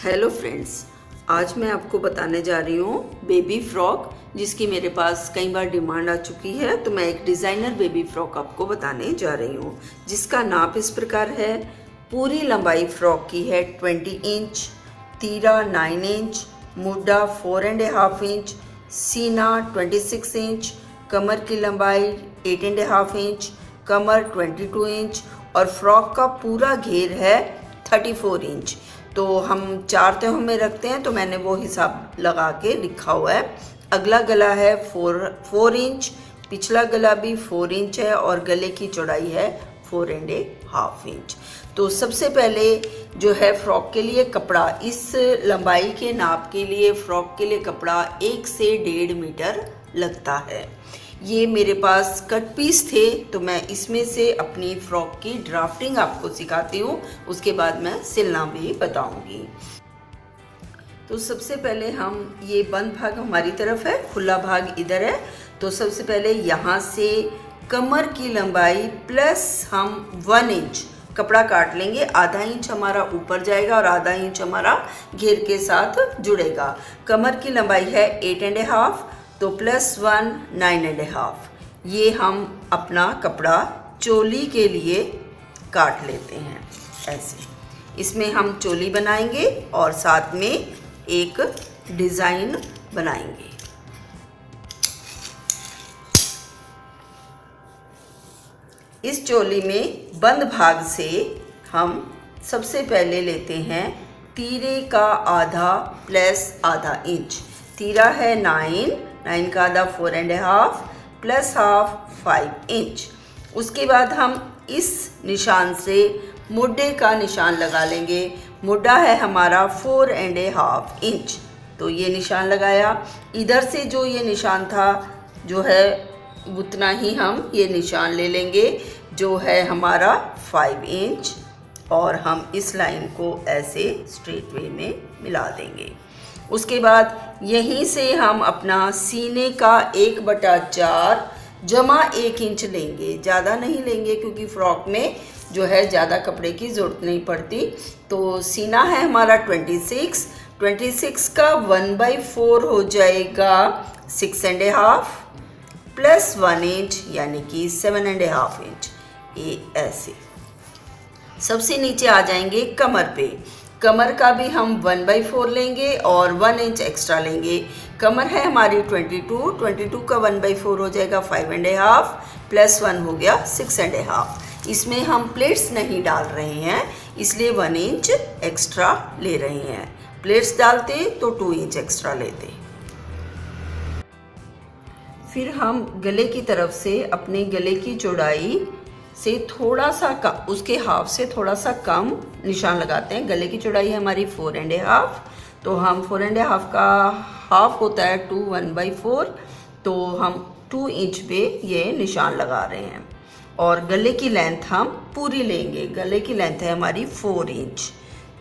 Hello friends, आज मैं आपको बताने जा रही हूँ बेबी फ्रॉक, जिसकी मेरे पास कई बार डिमांड आ चुकी है। तो मैं एक डिज़ाइनर बेबी फ्रॉक आपको बताने जा रही हूँ, जिसका नाप इस प्रकार है। पूरी लंबाई फ्रॉक की है 20 इंच, तीरा 9 इंच, मुड्डा 4.5 इंच, सीना 26 इंच, कमर की लंबाई 8.5 इंच, कमर 22 इंच और फ्रॉक का पूरा घेर है 34 इंच। तो हम 4 तहों में रखते हैं, तो मैंने वो हिसाब लगा के लिखा हुआ है। अगला गला है 4 इंच, पिछला गला भी 4 इंच है और गले की चौड़ाई है 4.5 इंच। तो सबसे पहले जो है फ्रॉक के लिए कपड़ा, इस लंबाई के नाप के लिए फ्रॉक के लिए कपड़ा 1 से 1.5 मीटर लगता है। ये मेरे पास कट पीस थे, तो मैं इसमें से अपनी फ्रॉक की ड्राफ्टिंग आपको सिखाती हूँ, उसके बाद मैं सिलना भी बताऊँगी। तो सबसे पहले हम, ये बंद भाग हमारी तरफ है, खुला भाग इधर है। तो सबसे पहले यहाँ से कमर की लंबाई प्लस हम 1 इंच कपड़ा काट लेंगे। आधा इंच हमारा ऊपर जाएगा और आधा इंच हमारा घेर के साथ जुड़ेगा। कमर की लंबाई है 8.5, तो +1 9.5। ये हम अपना कपड़ा चोली के लिए काट लेते हैं ऐसे। इसमें हम चोली बनाएंगे और साथ में एक डिज़ाइन बनाएंगे। इस चोली में बंद भाग से हम सबसे पहले लेते हैं तीरे का आधा प्लस आधा इंच। तीरा है 9 का आधा 4.5 प्लस हाफ 5 इंच। उसके बाद हम इस निशान से मुड्डे का निशान लगा लेंगे। मुड्डा है हमारा 4.5 इंच, तो ये निशान लगाया। इधर से जो ये निशान था जो है उतना ही हम ये निशान ले लेंगे, जो है हमारा 5 इंच, और हम इस लाइन को ऐसे स्ट्रेट वे में मिला देंगे। उसके बाद यहीं से हम अपना सीने का 1/4 जमा 1 इंच लेंगे। ज़्यादा नहीं लेंगे क्योंकि फ्रॉक में जो है ज़्यादा कपड़े की ज़रूरत नहीं पड़ती। तो सीना है हमारा 26 का 1/4 हो जाएगा 6.5 प्लस 1 इंच, यानी कि 7.5 इंच। ये ऐसे सबसे नीचे आ जाएंगे कमर पे। कमर का भी हम 1/4 लेंगे और 1 इंच एक्स्ट्रा लेंगे। कमर है हमारी 22 का 1/4 हो जाएगा 5.5 प्लस 1 हो गया 6.5। इसमें हम प्लेट्स नहीं डाल रहे हैं, इसलिए 1 इंच एक्स्ट्रा ले रहे हैं। प्लेट्स डालते तो 2 इंच एक्स्ट्रा लेते। फिर हम गले की तरफ से अपने गले की चौड़ाई से थोड़ा सा उसके हाफ से थोड़ा सा कम निशान लगाते हैं। गले की चौड़ाई है हमारी 4.5, तो हम 4.5 का हाफ होता है 2 1/4, तो हम 2 इंच पे ये निशान लगा रहे हैं। और गले की लेंथ हम पूरी लेंगे। गले की लेंथ है हमारी 4 इंच,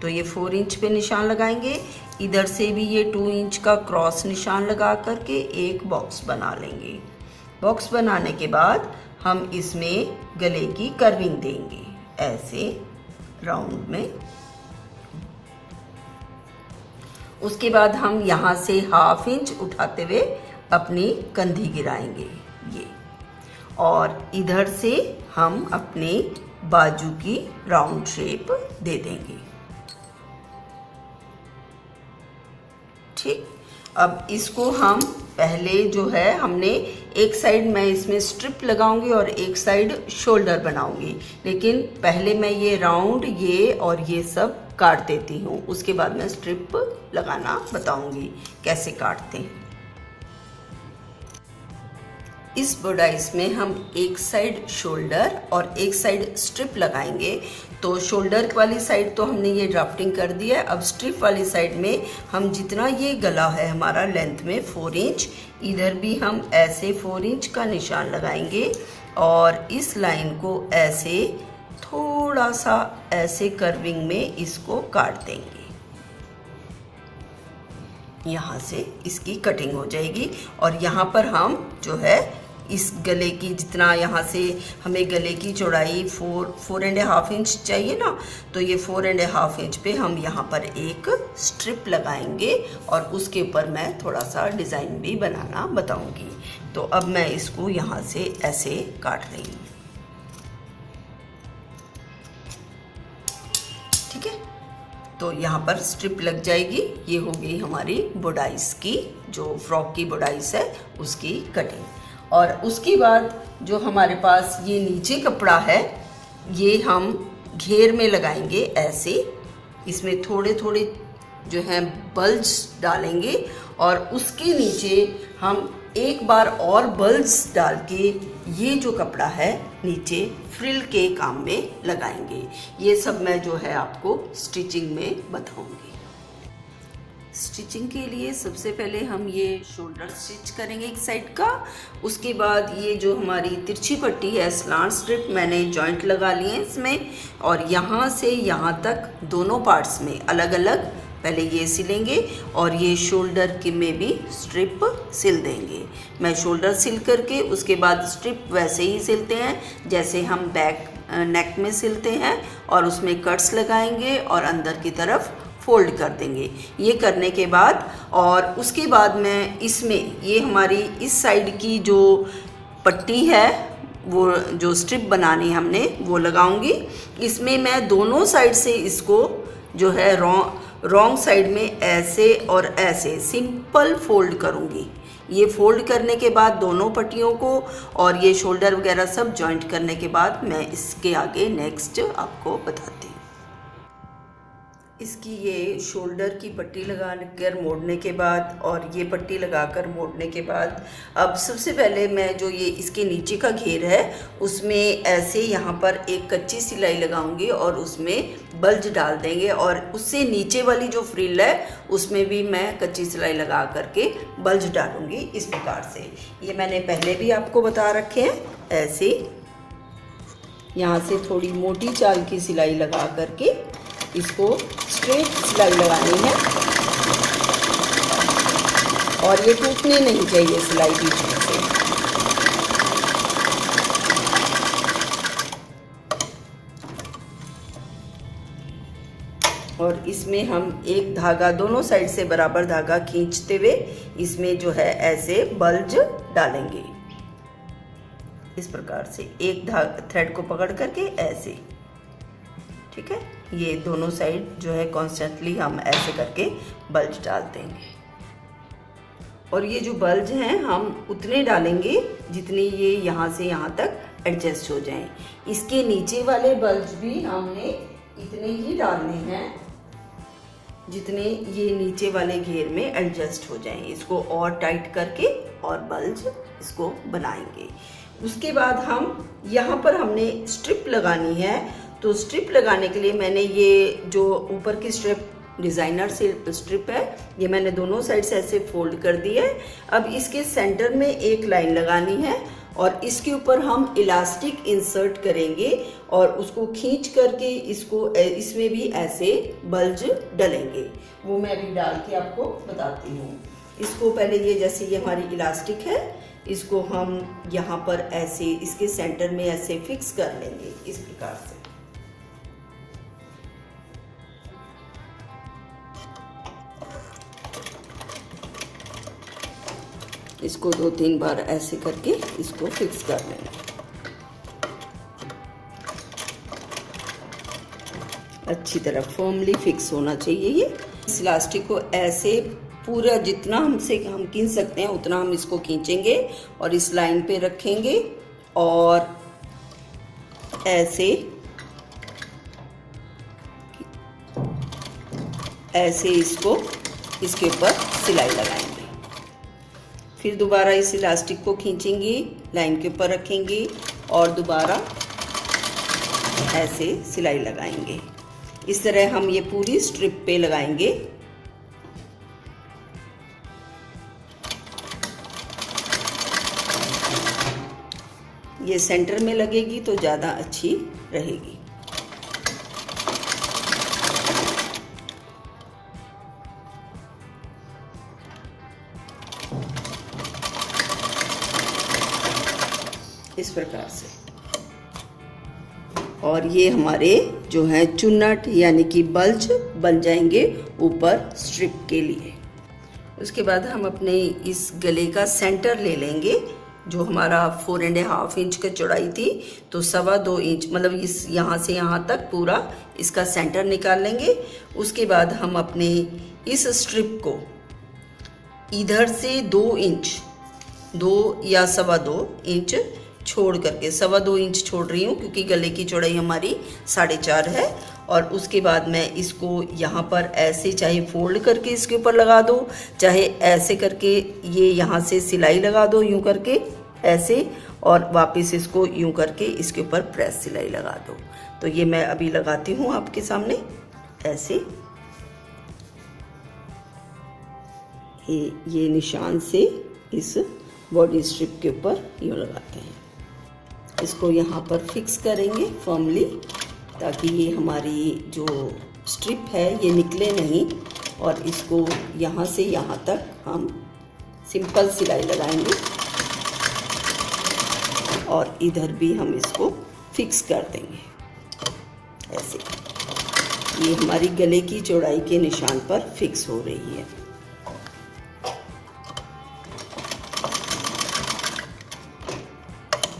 तो ये 4 इंच पे निशान लगाएंगे। इधर से भी ये 2 इंच का क्रॉस निशान लगा करके एक बॉक्स बना लेंगे। बॉक्स बनाने के बाद हम इसमें गले की कर्विंग देंगे ऐसे राउंड में। उसके बाद हम यहाँ से ½ इंच उठाते हुए अपनी कंधी गिराएंगे ये, और इधर से हम अपने बाजू की राउंड शेप दे देंगे। ठीक, अब इसको हम पहले जो है हमने एक साइड मैं इसमें स्ट्रिप लगाऊंगी और एक साइड शोल्डर बनाऊंगी, लेकिन पहले मैं ये राउंड ये और ये सब काट देती हूँ। उसके बाद मैं स्ट्रिप लगाना बताऊंगी कैसे काटते हैं। इस बोडाइस में हम एक साइड शोल्डर और एक साइड स्ट्रिप लगाएंगे। तो शोल्डर वाली साइड तो हमने ये ड्राफ्टिंग कर दी है। अब स्ट्रिप वाली साइड में हम जितना ये गला है हमारा लेंथ में 4 इंच, इधर भी हम ऐसे 4 इंच का निशान लगाएंगे और इस लाइन को ऐसे थोड़ा सा ऐसे कर्विंग में इसको काट देंगे। यहाँ से इसकी कटिंग हो जाएगी और यहाँ पर हम जो है इस गले की जितना यहाँ से हमें गले की चौड़ाई 4.5 इंच चाहिए ना, तो ये 4.5 इंच पे हम यहाँ पर एक स्ट्रिप लगाएंगे और उसके ऊपर मैं थोड़ा सा डिज़ाइन भी बनाना बताऊंगी। तो अब मैं इसको यहाँ से ऐसे काट रही हूँ। ठीक है, तो यहाँ पर स्ट्रिप लग जाएगी। ये हो गई हमारी बुडाइस की, जो फ्रॉक की बुडाइस है उसकी कटिंग। और उसके बाद जो हमारे पास ये नीचे कपड़ा है, ये हम घेर में लगाएंगे ऐसे। इसमें थोड़े थोड़े जो हैं बल्ज डालेंगे और उसके नीचे हम एक बार और बल्ज डाल के ये जो कपड़ा है नीचे फ्रिल के काम में लगाएंगे। ये सब मैं जो है आपको स्टिचिंग में बताऊंगी। स्टिचिंग के लिए सबसे पहले हम ये शोल्डर स्टिच करेंगे एक साइड का। उसके बाद ये जो हमारी तिरछी पट्टी है, स्लांट स्ट्रिप, मैंने जॉइंट लगा लिए हैं इसमें, और यहाँ से यहाँ तक दोनों पार्ट्स में अलग अलग पहले ये सिलेंगे और ये शोल्डर के में भी स्ट्रिप सिल देंगे। मैं शोल्डर सिल करके उसके बाद स्ट्रिप वैसे ही सिलते हैं जैसे हम बैक नेक में सिलते हैं, और उसमें कट्स लगाएंगे और अंदर की तरफ फोल्ड कर देंगे। ये करने के बाद और उसके बाद मैं इसमें ये हमारी इस साइड की जो पट्टी है, वो जो स्ट्रिप बनानी है हमने, वो लगाऊंगी। इसमें मैं दोनों साइड से इसको जो है रॉन्ग साइड में ऐसे और ऐसे सिंपल फोल्ड करूंगी। ये फोल्ड करने के बाद दोनों पट्टियों को और ये शोल्डर वगैरह सब जॉइंट करने के बाद मैं इसके आगे नेक्स्ट आपको बताती हूँ। इसकी ये शोल्डर की पट्टी लगा कर मोड़ने के बाद और ये पट्टी लगाकर मोड़ने के बाद अब सबसे पहले मैं जो ये इसके नीचे का घेर है उसमें ऐसे यहाँ पर एक कच्ची सिलाई लगाऊंगी और उसमें बल्ज डाल देंगे, और उससे नीचे वाली जो फ्रिल है उसमें भी मैं कच्ची सिलाई लगा करके बल्ज डालूंगी इस प्रकार से। ये मैंने पहले भी आपको बता रखे हैं। ऐसे यहाँ से थोड़ी मोटी चाल की सिलाई लगा करके इसको स्ट्रेट सिलाई लगानी है, और ये टूटने नहीं चाहिए सिलाई बीच में से। और इसमें हम एक धागा दोनों साइड से बराबर धागा खींचते हुए इसमें जो है ऐसे बल्ज डालेंगे। इस प्रकार से एक थ्रेड को पकड़ करके ऐसे। ठीक है, ये दोनों साइड जो है कॉन्स्टेंटली हम ऐसे करके बल्ज डाल देंगे। और ये जो बल्ज हैं हम उतने डालेंगे जितनी ये यहाँ से यहाँ तक एडजस्ट हो जाएं। इसके नीचे वाले बल्ज भी हमने इतने ही डालने हैं जितने ये नीचे वाले घेर में एडजस्ट हो जाएं। इसको और टाइट करके और बल्ज इसको बनाएंगे। उसके बाद हम यहाँ पर हमने स्ट्रिप लगानी है, तो स्ट्रिप लगाने के लिए मैंने ये जो ऊपर की स्ट्रिप डिज़ाइनर से स्ट्रिप है, ये मैंने दोनों साइड से ऐसे फोल्ड कर दी है। अब इसके सेंटर में एक लाइन लगानी है और इसके ऊपर हम इलास्टिक इंसर्ट करेंगे और उसको खींच करके इसको इसमें भी ऐसे बल्ज डलेंगे। वो मैं अभी डाल के आपको बताती हूँ। इसको पहले ये जैसे ये हमारी इलास्टिक है, इसको हम यहाँ पर ऐसे इसके सेंटर में ऐसे फिक्स कर लेंगे इस प्रकार से। इसको 2-3 बार ऐसे करके इसको फिक्स कर लेंगे। अच्छी तरह फर्मली फिक्स होना चाहिए ये। इस इलास्टिक को ऐसे पूरा जितना हमसे हम खींच सकते हैं उतना हम इसको खींचेंगे और इस लाइन पे रखेंगे और ऐसे इसको इसके ऊपर सिलाई लगाएंगे। फिर दोबारा इस इलास्टिक को खींचेंगे, लाइन के ऊपर रखेंगे और दोबारा ऐसे सिलाई लगाएंगे। इस तरह हम ये पूरी स्ट्रिप पे लगाएंगे। ये सेंटर में लगेगी तो ज़्यादा अच्छी रहेगी। प्रकार से। और ये हमारे जो है चुन्नट यानी कि बल्ज बन जाएंगे ऊपर स्ट्रिप के लिए। उसके बाद हम अपने इस गले का सेंटर ले लेंगे, जो हमारा 4.5 इंच का चौड़ाई थी, तो 2.25 इंच मतलब इस यहाँ से यहाँ तक पूरा इसका सेंटर निकाल लेंगे। उसके बाद हम अपने इस स्ट्रिप को इधर से 2 इंच 2 या 2.25 इंच छोड़ करके 2.25 इंच छोड़ रही हूँ, क्योंकि गले की चौड़ाई हमारी 4.5 है। और उसके बाद मैं इसको यहाँ पर ऐसे चाहे फोल्ड करके इसके ऊपर लगा दो, चाहे ऐसे करके ये यहाँ से सिलाई लगा दो यूँ करके ऐसे, और वापस इसको यूँ करके इसके ऊपर प्रेस सिलाई लगा दो। तो ये मैं अभी लगाती हूँ आपके सामने ऐसे। ये निशान से इस बॉडी स्ट्रिप के ऊपर यूँ लगाते हैं। इसको यहाँ पर फिक्स करेंगे फर्मली, ताकि ये हमारी जो स्ट्रिप है ये निकले नहीं। और इसको यहाँ से यहाँ तक हम सिंपल सिलाई लगाएंगे और इधर भी हम इसको फिक्स कर देंगे ऐसे। ये हमारी गले की चौड़ाई के निशान पर फिक्स हो रही है।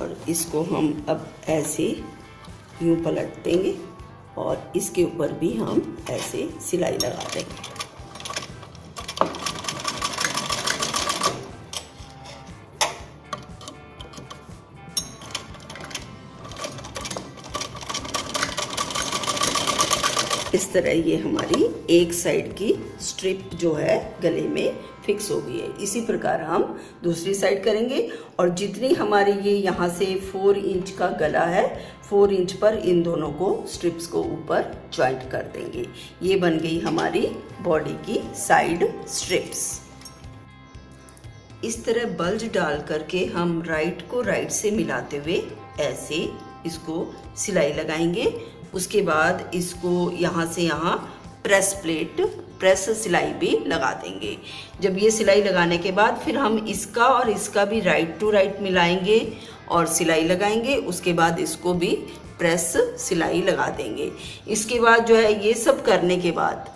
और इसको हम अब ऐसे यूँ पलट देंगे और इसके ऊपर भी हम ऐसे सिलाई लगा देंगे। इस तरह ये हमारी एक साइड की स्ट्रिप जो है गले में फिक्स हो गई है। इसी प्रकार हम दूसरी साइड करेंगे। और जितनी हमारी ये यहाँ से 4 इंच का गला है, 4 इंच पर इन दोनों को स्ट्रिप्स को ऊपर ज्वाइंट कर देंगे। ये बन गई हमारी बॉडी की साइड स्ट्रिप्स। इस तरह बल्ज डाल करके हम राइट को राइट से मिलाते हुए ऐसे इसको सिलाई लगाएंगे। उसके बाद इसको यहाँ से यहाँ प्रेस सिलाई भी लगा देंगे। जब ये सिलाई लगाने के बाद फिर हम इसका और इसका भी राइट टू राइट मिलाएंगे और सिलाई लगाएंगे। उसके बाद इसको भी प्रेस सिलाई लगा देंगे। इसके बाद जो है ये सब करने के बाद,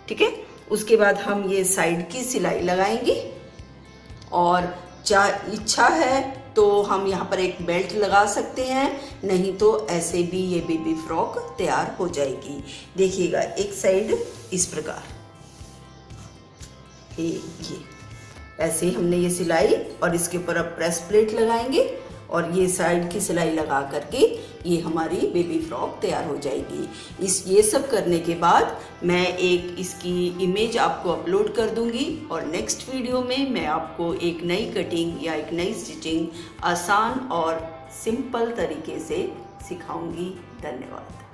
ठीक है, उसके बाद हम ये साइड की सिलाई लगाएंगे। और चाहे इच्छा है तो हम यहाँ पर एक बेल्ट लगा सकते हैं, नहीं तो ऐसे भी ये बेबी फ्रॉक तैयार हो जाएगी। देखिएगा एक साइड इस प्रकार, ये ऐसे हमने ये सिलाई और इसके ऊपर अब प्रेस प्लेट लगाएंगे और ये साइड की सिलाई लगा करके ये हमारी बेबी फ्रॉक तैयार हो जाएगी। ये सब करने के बाद मैं एक इसकी इमेज आपको अपलोड कर दूंगी और नेक्स्ट वीडियो में मैं आपको एक नई कटिंग या एक नई स्टिचिंग आसान और सिंपल तरीके से सिखाऊंगी। धन्यवाद।